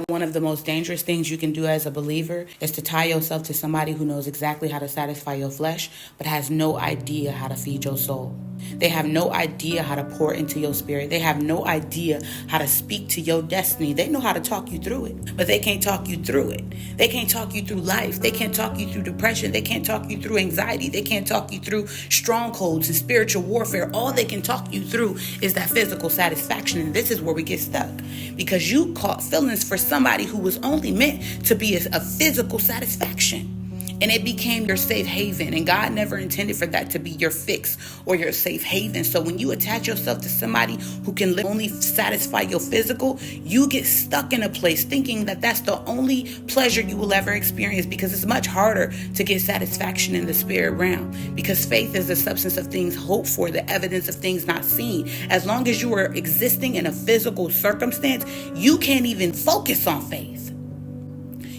One of the most dangerous things you can do as a believer is to tie yourself to somebody who knows exactly how to satisfy your flesh, but has no idea how to feed your soul. They have no idea how to pour into your spirit. They have no idea how to speak to your destiny. They know how to talk you through it, but they can't talk you through it. They can't talk you through life. They can't talk you through depression. They can't talk you through anxiety. They can't talk you through strongholds and spiritual warfare. All they can talk you through is that physical satisfaction. And this is where we get stuck, because you caught feelings for somebody who was only meant to be a physical satisfaction. And it became your safe haven. And God never intended for that to be your fix or your safe haven. So when you attach yourself to somebody who can only satisfy your physical, you get stuck in a place thinking that that's the only pleasure you will ever experience, because it's much harder to get satisfaction in the spirit realm. Because faith is the substance of things hoped for, the evidence of things not seen. As long as you are existing in a physical circumstance, you can't even focus on faith.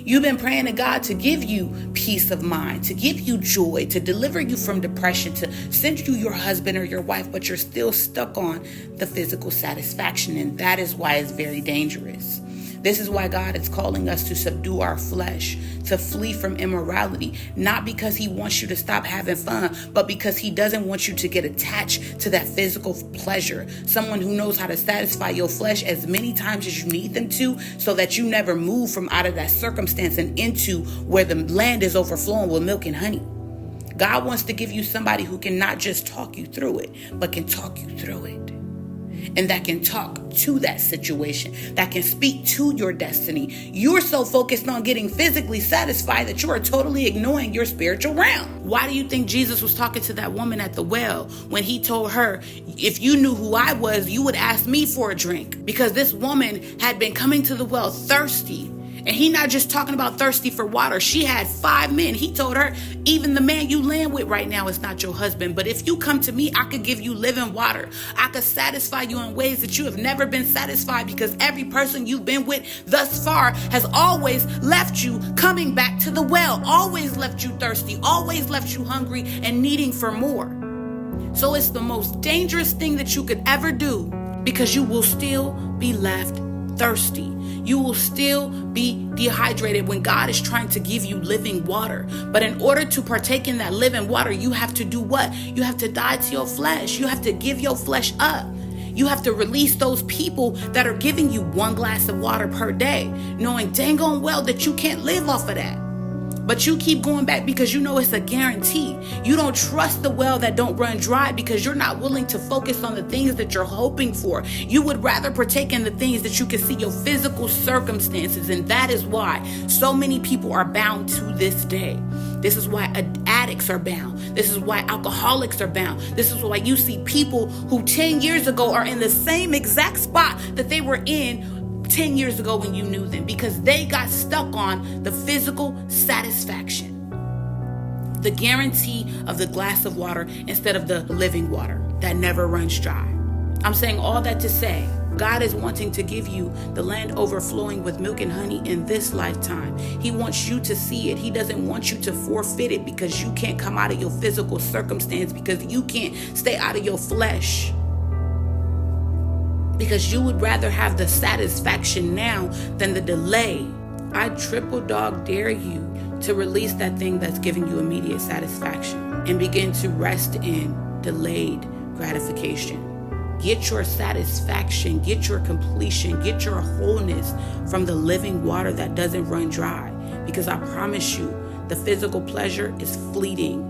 You've been praying to God to give you peace of mind, to give you joy, to deliver you from depression, to send you your husband or your wife, but you're still stuck on the physical satisfaction. And that is why it's very dangerous. This is why God is calling us to subdue our flesh, to flee from immorality, not because he wants you to stop having fun, but because he doesn't want you to get attached to that physical pleasure. Someone who knows how to satisfy your flesh as many times as you need them to, so that you never move from out of that circumstance and into where the land is overflowing with milk and honey. God wants to give you somebody who can not just talk you through it, but can talk you through it. And that can talk to that situation, that can speak to your destiny. You're so focused on getting physically satisfied that you are totally ignoring your spiritual realm. Why do you think Jesus was talking to that woman at the well when he told her, if you knew who I was, you would ask me for a drink? Because this woman had been coming to the well thirsty. And he not just talking about thirsty for water. She had 5 men. He told her, even the man you laying with right now is not your husband. But if you come to me, I could give you living water. I could satisfy you in ways that you have never been satisfied, because every person you've been with thus far has always left you coming back to the well, always left you thirsty, always left you hungry and needing for more. So it's the most dangerous thing that you could ever do, because you will still be left thirsty. You will still be dehydrated when God is trying to give you living water. But in order to partake in that living water, you have to do what? You have to die to your flesh. You have to give your flesh up. You have to release those people that are giving you 1 glass of water per day, knowing dang on well that you can't live off of that. But you keep going back because you know it's a guarantee. You don't trust the well that don't run dry, because you're not willing to focus on the things that you're hoping for. You would rather partake in the things that you can see, your physical circumstances. And that is why so many people are bound to this day. This is why addicts are bound. This is why alcoholics are bound. This is why you see people who 10 years ago are in the same exact spot that they were in 10 years ago when you knew them, because they got stuck on the physical satisfaction, the guarantee of the glass of water instead of the living water that never runs dry. I'm saying all that to say, God is wanting to give you the land overflowing with milk and honey in this lifetime. He wants you to see it. He doesn't want you to forfeit it because you can't come out of your physical circumstance, because you can't stay out of your flesh. Because you would rather have the satisfaction now than the delay. I triple dog dare you to release that thing that's giving you immediate satisfaction and begin to rest in delayed gratification. Get your satisfaction, get your completion, get your wholeness from the living water that doesn't run dry. Because I promise you, the physical pleasure is fleeting.